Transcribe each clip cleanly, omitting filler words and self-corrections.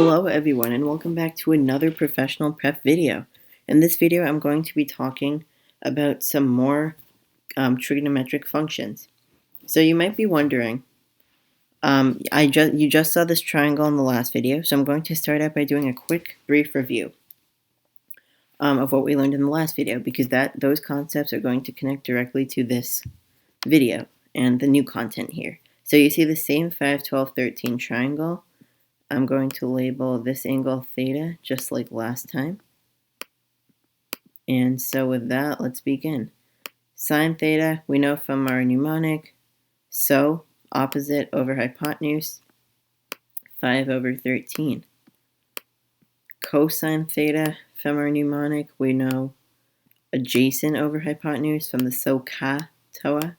Hello everyone and welcome back to another professional prep video. In this video I'm going to be talking about some more trigonometric functions. So you might be wondering, you just saw this triangle in the last video, so I'm going to start out by doing a quick brief review of what we learned in the last video, because those concepts are going to connect directly to this video and the new content here. So you see the same 5, 12, 13 triangle. I'm going to label this angle theta, just like last time. And so with that, let's begin. Sine theta, we know from our mnemonic, so opposite over hypotenuse, 5 over 13. Cosine theta, from our mnemonic, we know adjacent over hypotenuse from the SOHCA TOA.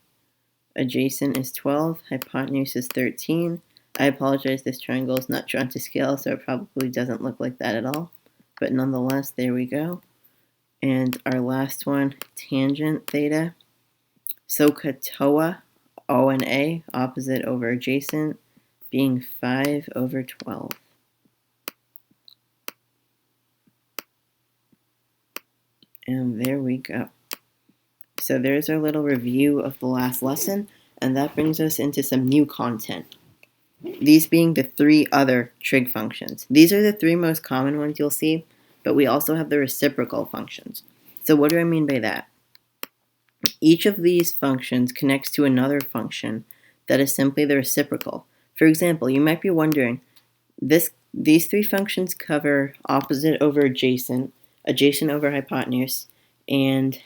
Adjacent is 12, hypotenuse is 13. I apologize, this triangle is not drawn to scale, so it probably doesn't look like that at all. But nonetheless, there we go. And our last one, tangent theta. SOHCA TOA, O and A, opposite over adjacent, being 5 over 12. And there we go. So there's our little review of the last lesson, and that brings us into some new content. These being the 3 other trig functions. These are the 3 most common ones you'll see, but we also have the reciprocal functions. So what do I mean by that? Each of these functions connects to another function that is simply the reciprocal. For example, you might be wondering, these 3 functions cover opposite over adjacent, adjacent over hypotenuse, and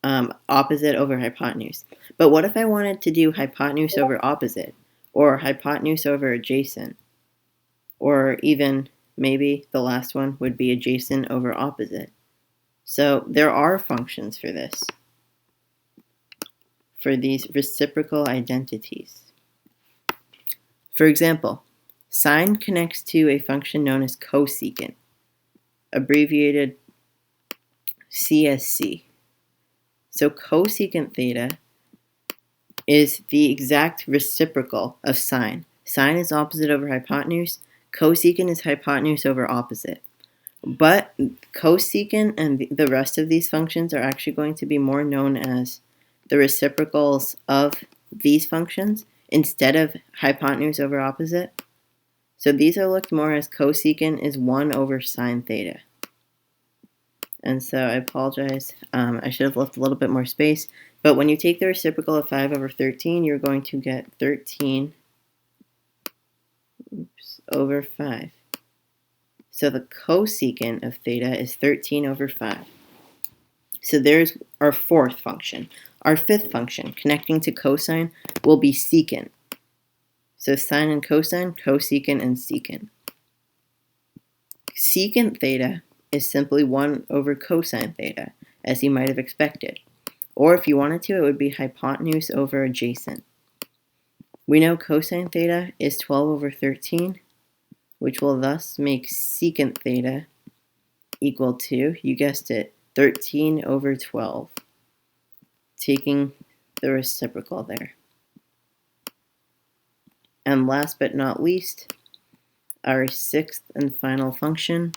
opposite over hypotenuse. But what if I wanted to do hypotenuse over opposite? Or hypotenuse over adjacent, or even maybe the last one would be adjacent over opposite. So there are functions for this, for these reciprocal identities. For example, sine connects to a function known as cosecant, abbreviated CSC. So cosecant theta is the exact reciprocal of sine. Sine is opposite over hypotenuse. Cosecant is hypotenuse over opposite. But cosecant and the rest of these functions are actually going to be more known as the reciprocals of these functions instead of hypotenuse over opposite. So these are looked more as cosecant is 1 over sine theta. And so I apologize, I should have left a little bit more space. But when you take the reciprocal of 5 over 13, you're going to get 13 over 5. So the cosecant of theta is 13 over 5. So there's our 4th function. Our 5th function, connecting to cosine, will be secant. So sine and cosine, cosecant and secant. Secant theta is simply 1 over cosine theta, as you might have expected. Or if you wanted to, it would be hypotenuse over adjacent. We know cosine theta is 12 over 13, which will thus make secant theta equal to, you guessed it, 13 over 12, taking the reciprocal there. And last but not least, our 6th and final function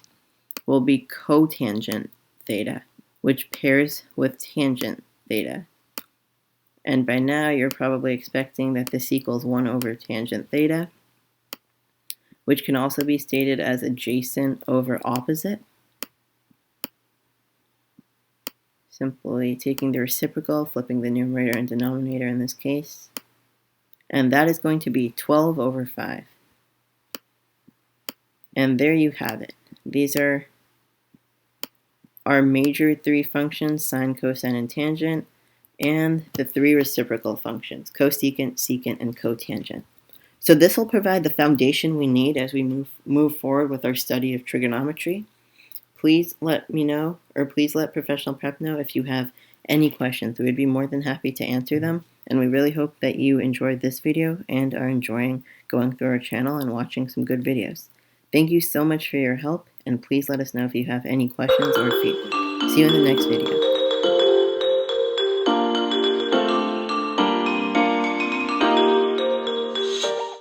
will be cotangent theta, which pairs with tangent theta. And by now you're probably expecting that this equals 1 over tangent theta, which can also be stated as adjacent over opposite. Simply taking the reciprocal, flipping the numerator and denominator in this case. And that is going to be 12 over 5. And there you have it. These are our major 3 functions, sine, cosine, and tangent, and the 3 reciprocal functions, cosecant, secant, and cotangent. So this will provide the foundation we need as we move forward with our study of trigonometry. Please let me know, or please let Professional Prep know if you have any questions. We would be more than happy to answer them, and we really hope that you enjoyed this video and are enjoying going through our channel and watching some good videos. Thank you so much for your help, and please let us know if you have any questions or feedback. See you in the next video.